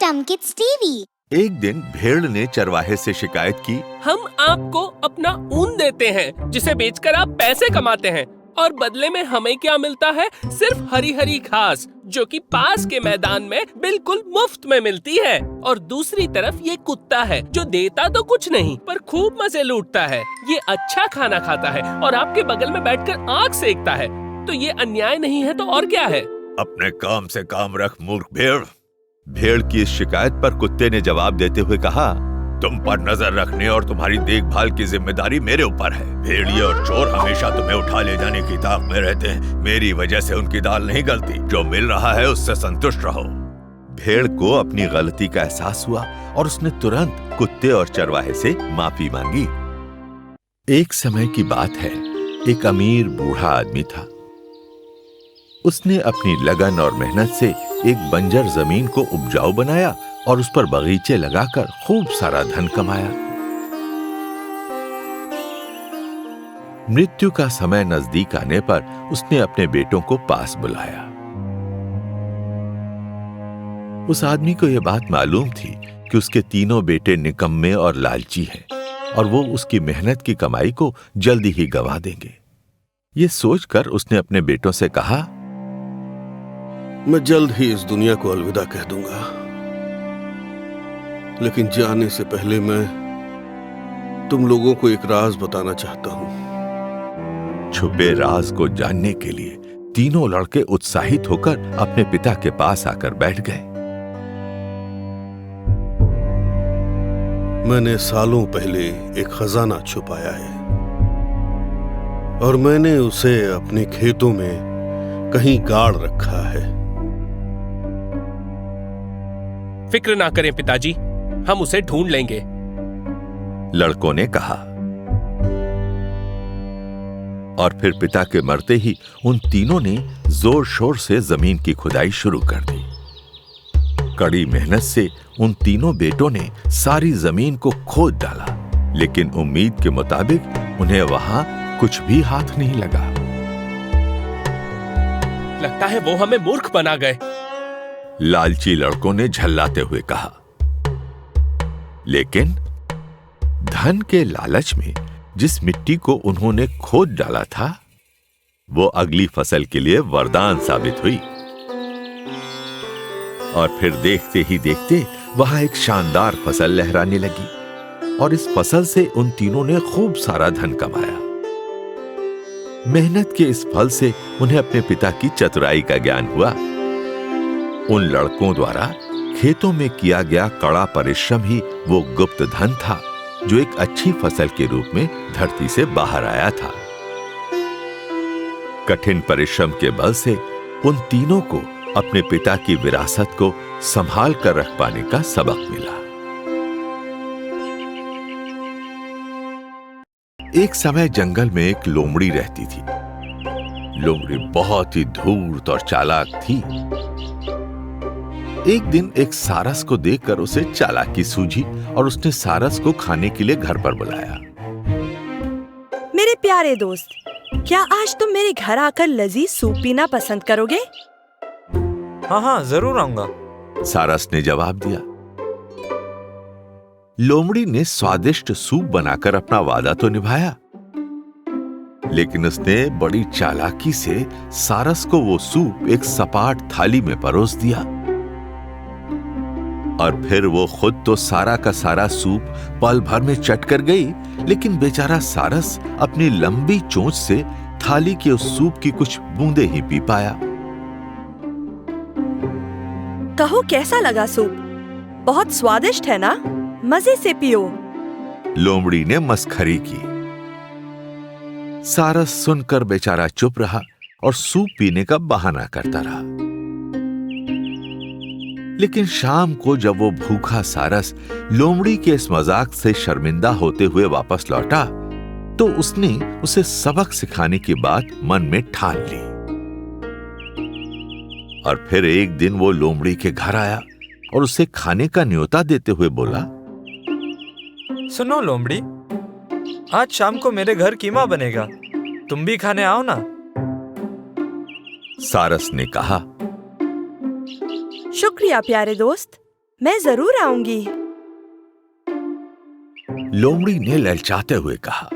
Welcome Kids TV। एक दिन भेड़ ने चरवाहे से शिकायत की। हम आपको अपना ऊन देते हैं जिसे बेचकर आप पैसे कमाते हैं और बदले में हमें क्या मिलता है? सिर्फ हरी हरी घास जो कि पास के मैदान में बिल्कुल मुफ्त में मिलती है। और दूसरी तरफ ये कुत्ता है जो देता तो कुछ नहीं पर खूब मजे लूटता है। ये अच्छा खाना खाता है और आपके बगल में बैठकर आग सेकता है। तो ये अन्याय नहीं है तो और क्या है? अपने काम से काम रख मूर्ख भेड़। भेड़ की इस शिकायत पर कुत्ते ने जवाब देते हुए कहा, तुम पर नजर रखने और तुम्हारी देखभाल की जिम्मेदारी मेरे ऊपर है। भेड़िए और चोर हमेशा तुम्हें उठा ले जाने की ताक में रहते हैं। मेरी वजह से उनकी दाल नहीं गलती। जो मिल रहा है उससे संतुष्ट रहो। भेड़ को अपनी गलती का एहसास हुआ और उसने तुरंत कुत्ते और चरवाहे से माफी मांगी। एक समय की बात है, एक अमीर बूढ़ा आदमी था। उसने अपनी लगन और मेहनत से एक बंजर जमीन को उपजाऊ बनाया और उस पर बगीचे लगाकर खूब सारा धन कमाया। मृत्यु का समय नजदीक आने पर उसने अपने बेटों को पास बुलाया। उस आदमी को यह बात मालूम थी कि उसके तीनों बेटे निकम्मे और लालची हैं और वो उसकी मेहनत की कमाई को जल्दी ही गंवा देंगे। ये सोचकर उसने अपने बेटों से कहा, मैं जल्द ही इस दुनिया को अलविदा कह दूंगा, लेकिन जाने से पहले मैं तुम लोगों को एक राज बताना चाहता हूं। छुपे राज को जानने के लिए तीनों लड़के उत्साहित होकर अपने पिता के पास आकर बैठ गए। मैंने सालों पहले एक खजाना छुपाया है और मैंने उसे अपने खेतों में कहीं गाड़ रखा है। फिक्र ना करें पिताजी, हम उसे ढूंढ लेंगे। लड़कों ने कहा और फिर पिता के मरते ही उन तीनों ने जोर शोर से जमीन की खुदाई शुरू कर दी। कड़ी मेहनत से उन तीनों बेटों ने सारी जमीन को खोद डाला, लेकिन उम्मीद के मुताबिक उन्हें वहां कुछ भी हाथ नहीं लगा। लगता है वो हमें मूर्ख बना गए। लालची लड़कों ने झल्लाते हुए कहा। लेकिन धन के लालच में जिस मिट्टी को उन्होंने खोद डाला था वो अगली फसल के लिए वरदान साबित हुई। और फिर देखते ही देखते वहां एक शानदार फसल लहराने लगी और इस फसल से उन तीनों ने खूब सारा धन कमाया। मेहनत के इस फल से उन्हें अपने पिता की चतुराई का ज्ञान हुआ। उन लड़कों द्वारा खेतों में किया गया कड़ा परिश्रम ही वो गुप्त धन था जो एक अच्छी फसल के रूप में धरती से बाहर आया था। कठिन परिश्रम के बल से उन तीनों को अपने पिता की विरासत को संभाल कर रख पाने का सबक मिला। एक समय जंगल में एक लोमड़ी रहती थी। लोमड़ी बहुत ही धूर्त और चालाक थी। एक दिन एक सारस को देखकर उसे चालाकी सूझी और उसने सारस को खाने के लिए घर पर बुलाया। मेरे प्यारे दोस्त, क्या आज तुम मेरे घर आकर लजीज सूप पीना पसंद करोगे? हाँ, जरूर आऊंगा, सारस ने जवाब दिया। लोमड़ी ने स्वादिष्ट सूप बनाकर अपना वादा तो निभाया, लेकिन उसने बड़ी चालाकी से सारस को वो सूप एक सपाट थाली में परोस दिया और फिर वो खुद तो सारा का सारा सूप पल भर में चट कर गई, लेकिन बेचारा सारस अपनी लंबी चोंच से थाली के उस सूप की कुछ बूंदे ही पी पाया। कहो कैसा लगा सूप? बहुत स्वादिष्ट है ना? मजे से पियो। लोमड़ी ने मस्खरी की। सारस सुनकर बेचारा चुप रहा और सूप पीने का बहाना करता रहा। लेकिन शाम को जब वो भूखा सारस लोमड़ी के इस मजाक से शर्मिंदा होते हुए वापस लौटा तो उसने उसे सबक सिखाने की बात मन में ठान ली। और फिर एक दिन वो लोमड़ी के घर आया और उसे खाने का न्योता देते हुए बोला, सुनो लोमड़ी, आज शाम को मेरे घर कीमा बनेगा, तुम भी खाने आओ ना। सारस ने कहा, शुक्रिया प्यारे दोस्त, मैं जरूर आऊंगी। लोमड़ी ने ललचाते हुए कहा।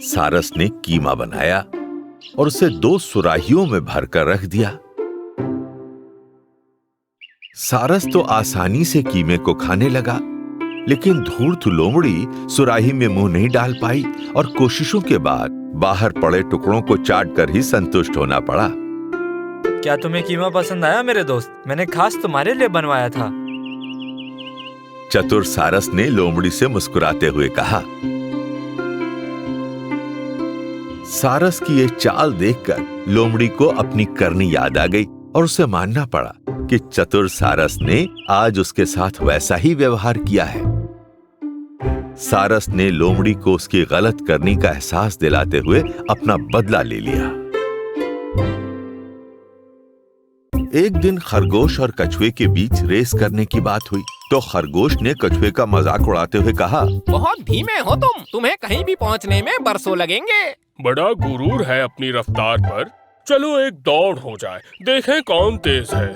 सारस ने कीमा बनाया और उसे 2 सुराहियों में भरकर रख दिया। सारस तो आसानी से कीमे को खाने लगा, लेकिन धूर्त लोमड़ी सुराही में मुंह नहीं डाल पाई और कोशिशों के बाद बाहर पड़े टुकड़ों को चाट कर ही संतुष्ट होना पड़ा। क्या तुम्हें कीमा पसंद आया मेरे दोस्त? मैंने खास तुम्हारे लिए बनवाया था। चतुर सारस ने लोमड़ी से मुस्कुराते हुए कहा। सारस की ये चाल देखकर लोमड़ी को अपनी करनी याद आ गई और उसे मानना पड़ा कि चतुर सारस ने आज उसके साथ वैसा ही व्यवहार किया है। सारस ने लोमड़ी को उसकी गलत करनी का एहसास दिलाते हुए अपना बदला ले लिया। एक दिन खरगोश और कछुए के बीच रेस करने की बात हुई तो खरगोश ने कछुए का मजाक उड़ाते हुए कहा, बहुत धीमे हो तुम, तुम्हें कहीं भी पहुंचने में बरसों लगेंगे। बड़ा गुरूर है अपनी रफ्तार पर। चलो एक दौड़ हो जाए, देखें कौन तेज है।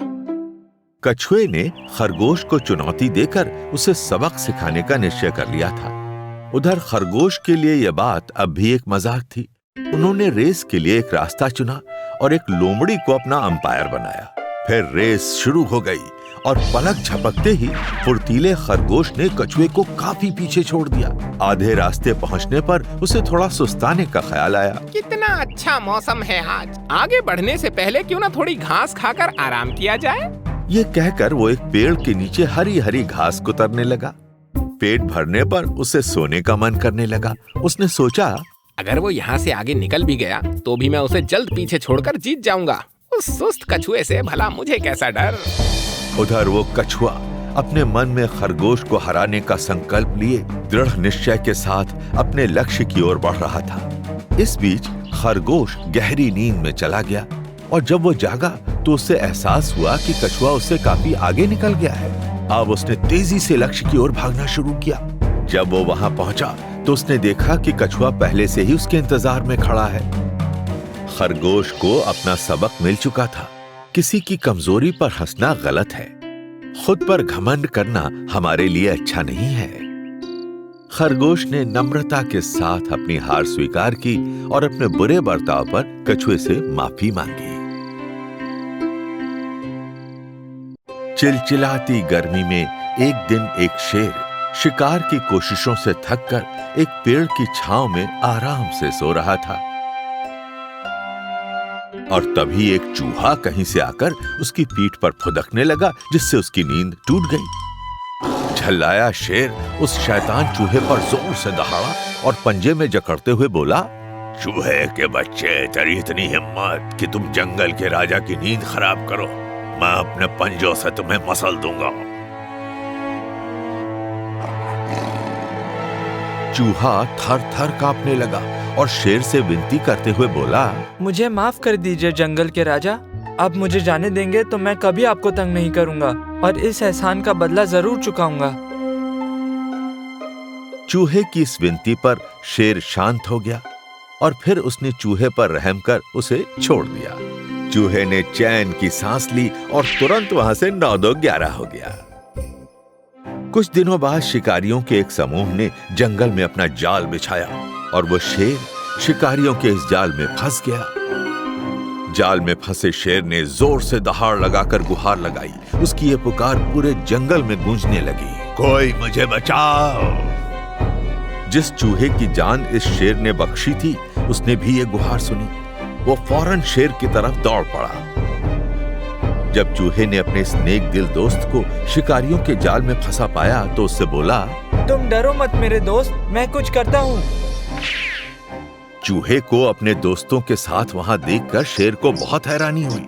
कछुए ने खरगोश को चुनौती देकर उसे सबक सिखाने का निश्चय कर लिया था। उधर खरगोश के लिए यह बात अब भी एक मजाक थी। उन्होंने रेस के लिए एक रास्ता चुना और एक लोमड़ी को अपना अंपायर बनाया। फिर रेस शुरू हो गई और पलक झपकते ही फुर्तीले खरगोश ने कछुए को काफी पीछे छोड़ दिया। आधे रास्ते पहुंचने पर उसे थोड़ा सुस्ताने का ख्याल आया। कितना अच्छा मौसम है आज, आगे बढ़ने से पहले क्यों ना थोड़ी घास खाकर आराम किया जाए। ये कहकर वो एक पेड़ के नीचे हरी हरी घास कुतरने लगा। पेट भरने पर उसे सोने का मन करने लगा। उसने सोचा, अगर वो यहाँ से आगे निकल भी गया तो भी मैं उसे जल्द पीछे छोड़कर जीत जाऊंगा। उस सुस्त कछुए से भला मुझे कैसा डर। उधर वो कछुआ अपने मन में खरगोश को हराने का संकल्प लिए दृढ़ निश्चय के साथ अपने लक्ष्य की ओर बढ़ रहा था। इस बीच खरगोश गहरी नींद में चला गया और जब वो जागा तो उसे एहसास हुआ कि कछुआ उससे काफी आगे निकल गया है। अब उसने तेजी से लक्ष्य की ओर भागना शुरू किया। जब वो वहां पहुंचा तो उसने देखा कि कछुआ पहले से ही उसके इंतजार में खड़ा है। खरगोश को अपना सबक मिल चुका था। किसी की कमजोरी पर हंसना गलत है। खुद पर घमंड करना हमारे लिए अच्छा नहीं है। खरगोश ने नम्रता के साथ अपनी हार स्वीकार की और अपने बुरे बर्ताव पर कछुए से माफी मांगी। चिलचिलाती गर्मी में एक दिन एक शेर शिकार की कोशिशों से थककर एक पेड़ की छांव में आराम से सो रहा था और तभी एक चूहा कहीं से आकर उसकी पीठ पर फुदकने लगा, जिससे उसकी नींद टूट गई। झल्लाया शेर उस शैतान चूहे पर जोर से दहाड़ा और पंजे में जकड़ते हुए बोला, चूहे के बच्चे, तेरी इतनी हिम्मत कि तुम जंगल के राजा की नींद खराब करो। मैं अपने पंजों से तुम्हें मसल दूंगा। चूहा थर थर कांपने लगा और शेर से विनती करते हुए बोला, मुझे माफ कर दीजिए जंगल के राजा। आप मुझे जाने देंगे तो मैं कभी आपको तंग नहीं करूंगा और इस एहसान का बदला जरूर चुकाऊंगा। चूहे की इस विनती पर शेर शांत हो गया और फिर उसने चूहे पर रहम कर उसे छोड़ दिया। चूहे ने चैन की सांस ली और तुरंत वहां से 9-2-11 हो गया। कुछ दिनों बाद शिकारियों के एक समूह ने जंगल में अपना जाल बिछाया और वो शेर शिकारियों के इस जाल में फंस गया। जाल में फंसे शेर ने जोर से दहाड़ लगाकर गुहार लगाई। उसकी ये पुकार पूरे जंगल में गूंजने लगी, कोई मुझे बचाओ। जिस चूहे की जान इस शेर ने बख्शी थी उसने भी ये गुहार सुनी। वो फौरन शेर की तरफ दौड़ पड़ा। जब चूहे ने अपने इस नेक दिल दोस्त को शिकारियों के जाल में फंसा पाया तो उससे बोला, तुम डरो मत मेरे दोस्त, मैं कुछ करता हूँ। चूहे को अपने दोस्तों के साथ वहां देखकर शेर को बहुत हैरानी हुई।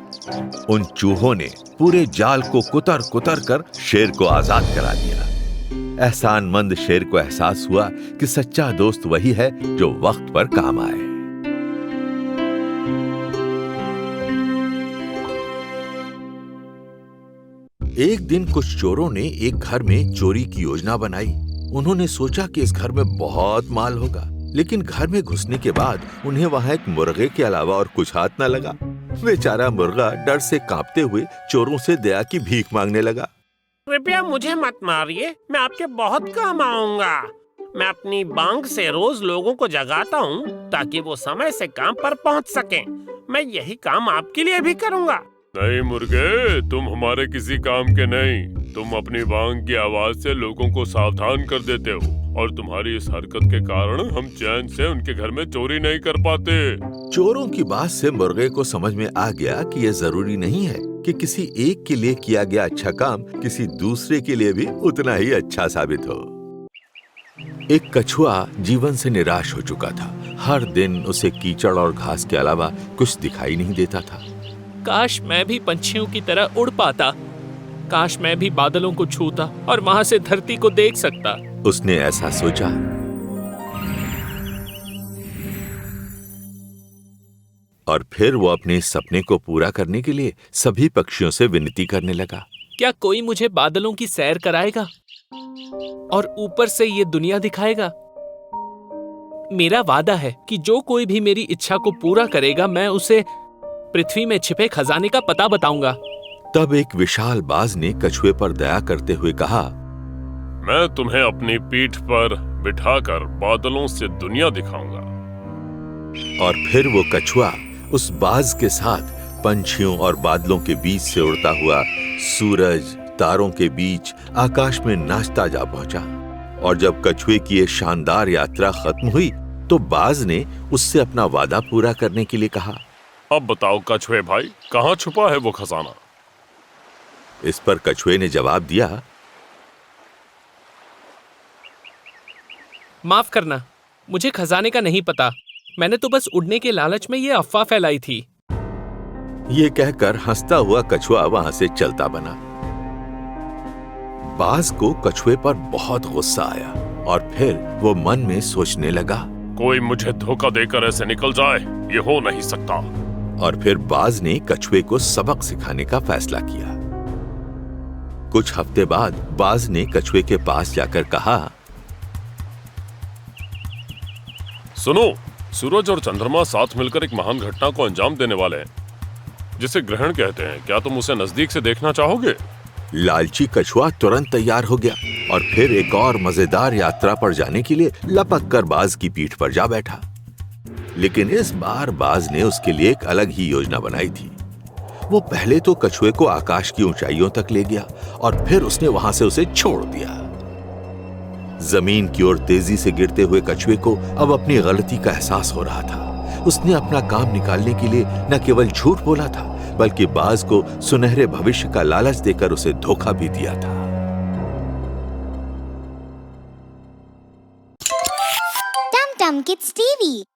उन चूहों ने पूरे जाल को कुतर कुतर कर शेर को आजाद करा दिया। एहसानमंद शेर को एहसास हुआ कि सच्चा दोस्त वही है जो वक्त पर काम आए। एक दिन कुछ चोरों ने एक घर में चोरी की योजना बनाई। उन्होंने सोचा कि इस घर में बहुत माल होगा, लेकिन घर में घुसने के बाद उन्हें वहां एक मुर्गे के अलावा और कुछ हाथ न लगा। बेचारा मुर्गा डर से कांपते हुए चोरों से दया की भीख मांगने लगा। कृपया मुझे मत मारिए, मैं आपके बहुत काम आऊंगा। मैं अपनी बांग से रोज लोगों को जगाता हूँ ताकि वो समय से काम पर पहुँच सकें। मैं यही काम आपके लिए भी करूँगा। नहीं मुर्गे, तुम हमारे किसी काम के नहीं। तुम अपनी बांग की आवाज से लोगों को सावधान कर देते हो और तुम्हारी इस हरकत के कारण हम चैन से उनके घर में चोरी नहीं कर पाते। चोरों की बात से मुर्गे को समझ में आ गया कि यह जरूरी नहीं है कि किसी एक के लिए किया गया अच्छा काम किसी दूसरे के लिए भी उतना ही अच्छा साबित हो। एक कछुआ जीवन से निराश हो चुका था। हर दिन उसे कीचड़ और घास के अलावा कुछ दिखाई नहीं देता था। काश मैं भी पंछियों की तरह उड़ पाता। काश मैं भी बादलों को छूता और वहां से धरती को देख सकता। उसने ऐसा सोचा। और फिर वो अपने इस सपने को पूरा करने के लिए सभी पक्षियों से विनती करने लगा। क्या कोई मुझे बादलों की सैर कराएगा और ऊपर से ये दुनिया दिखाएगा? मेरा वादा है कि जो कोई भी मेरी इच्छा को पूरा करेगा, मैं उसे पृथ्वी में छिपे खजाने का पता बताऊंगा। तब एक विशाल बाज ने कछुए पर दया करते हुए कहा, मैं तुम्हें अपनी पीठ पर बिठाकर बादलों से दुनिया दिखाऊंगा। और फिर वो कछुआ उस बाज के साथ पंछियों और बादलों के बीच से उड़ता हुआ सूरज, तारों के बीच आकाश में नाचता जा पहुंचा। और जब कछुए की ये शानदार यात्रा खत्म हुई तो बाज ने उससे अपना वादा पूरा करने के लिए कहा। अब बताओ कछुए भाई, कहाँ छुपा है वो खजाना? इस पर कछुए ने जवाब दिया, माफ करना, मुझे खजाने का नहीं पता। मैंने तो बस उड़ने के लालच में ये अफवाह फैलाई थी। ये कहकर हंसता हुआ कछुआ वहां से चलता बना। बाज को कछुए पर बहुत गुस्सा आया और फिर वो मन में सोचने लगा, कोई मुझे धोखा देकर ऐसे निकल जाए, ये हो नहीं सकता। और फिर बाज ने कछुए को सबक सिखाने का फैसला किया। कुछ हफ्ते बाद बाज ने कछुए के पास जाकर कहा, सुनो, सूरज और चंद्रमा साथ मिलकर एक महान घटना को अंजाम देने वाले हैं, जिसे ग्रहण कहते हैं। क्या तुम उसे नजदीक से देखना चाहोगे? लालची कछुआ तुरंत तैयार हो गया और फिर एक और मजेदार यात्रा पर जाने के लिए लपक कर बाज की पीठ पर जा बैठा। लेकिन इस बार बाज ने उसके लिए एक अलग ही योजना बनाई थी। वो पहले तो कछुए को आकाश की ऊंचाइयों तक ले गया और फिर उसने वहां से उसे छोड़ दिया। जमीन की ओर तेजी से गिरते हुए कछुए को अब अपनी गलती का एहसास हो रहा था। उसने अपना काम निकालने के लिए न केवल झूठ बोला था, बल्कि बाज को सुनहरे भविष्य का लालच देकर उसे धोखा भी दिया था। Tum Tum Kids TV